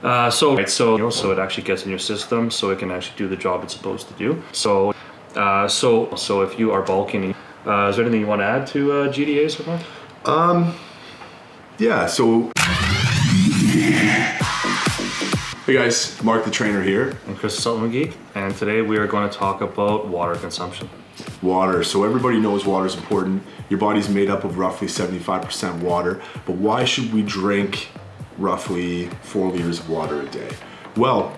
So it actually gets in your system, so it can actually do the job it's supposed to do. So if you are bulking, is there anything you want to add to GDA so far? Yeah, so hey guys, Mark the Trainer here. I'm Chris the Supplement Geek, and today we are going to talk about water consumption. Water. So everybody knows water is important. Your body's made up of roughly 75% water, but why should we drink roughly 4 liters of water a day? Well,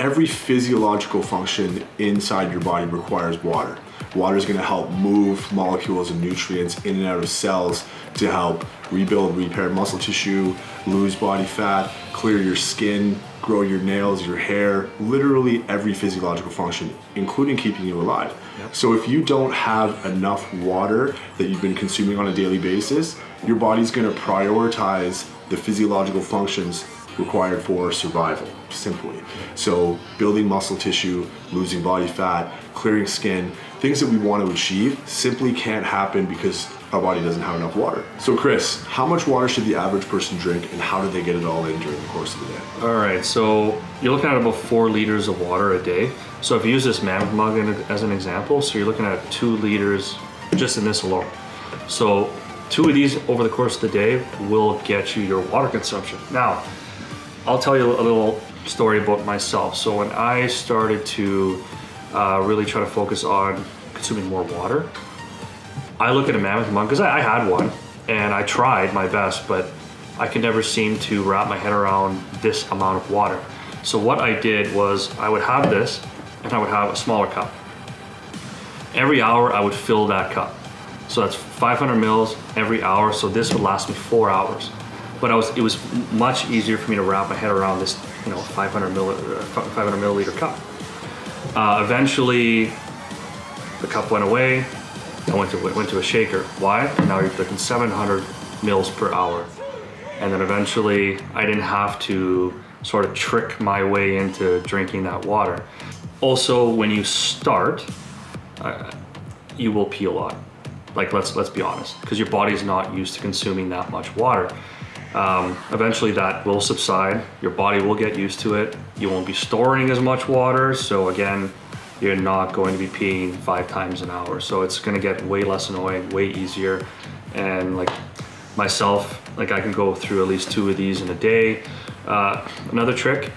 every physiological function inside your body requires water. Water is going to help move molecules and nutrients in and out of cells to help rebuild, repair muscle tissue, lose body fat, clear your skin, grow your nails, your hair, literally every physiological function, including keeping you alive. Yep. So if you don't have enough water that you've been consuming on a daily basis, your body's going to prioritize the physiological functions required for survival, simply. So building muscle tissue, losing body fat, clearing skin, things that we want to achieve simply can't happen because our body doesn't have enough water. So Chris, how much water should the average person drink and how do they get it all in during the course of the day? All right, so you're looking at about 4 liters of water a day. So if you use this Mammoth mug as an example, so you're looking at 2 liters just in this alone. So 2 of these over the course of the day will get you your water consumption. Now, I'll tell you a little story about myself. So when I started to really try to focus on consuming more water, I look at a Mammoth mug, because I had one, and I tried my best, but I could never seem to wrap my head around this amount of water. So what I did was I would have this, and I would have a smaller cup. Every hour I would fill that cup. So that's 500 mils every hour, so this would last me 4 hours. But it was much easier for me to wrap my head around this, 500 milliliter cup. Eventually, the cup went away. I went to a shaker. Why? Now you're looking 700 mils per hour. And then eventually, I didn't have to sort of trick my way into drinking that water. Also, when you start, you will pee a lot. Like, let's be honest, because your body's not used to consuming that much water. Eventually that will subside, your body will get used to it, you won't be storing as much water, so again, you're not going to be peeing 5 times an hour. So it's gonna get way less annoying, way easier. And like myself, like I can go through at least 2 of these in a day. Another trick,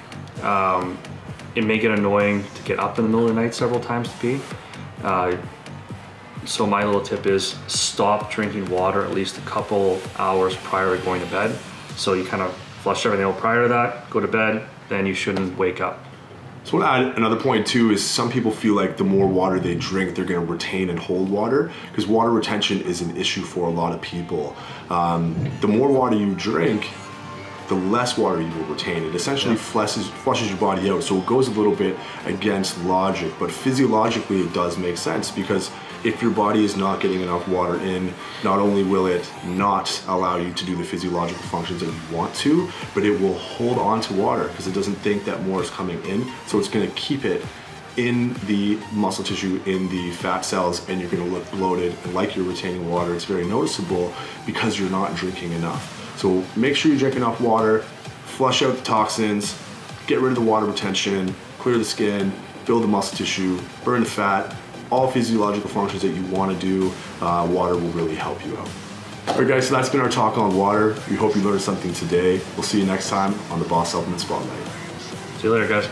it may get annoying to get up in the middle of the night several times to pee. So my little tip is stop drinking water at least a couple hours prior to going to bed. So you kind of flush everything out prior to that, go to bed, then you shouldn't wake up. So I want to add another point too, is some people feel like the more water they drink, they're going to retain and hold water, because water retention is an issue for a lot of people. The more water you drink, the less water you will retain. It essentially flushes your body out. So it goes a little bit against logic, but physiologically it does make sense, because if your body is not getting enough water in, not only will it not allow you to do the physiological functions that you want to, but it will hold on to water because it doesn't think that more is coming in. So it's gonna keep it in the muscle tissue, in the fat cells, and you're gonna look bloated and like you're retaining water. It's very noticeable because you're not drinking enough. So make sure you drink enough water, flush out the toxins, get rid of the water retention, clear the skin, build the muscle tissue, burn the fat, all physiological functions that you want to do. Water will really help you out. All right guys, so that's been our talk on water. We hope you learned something today. We'll see you next time on the Boss Supplement Spotlight. See you later guys.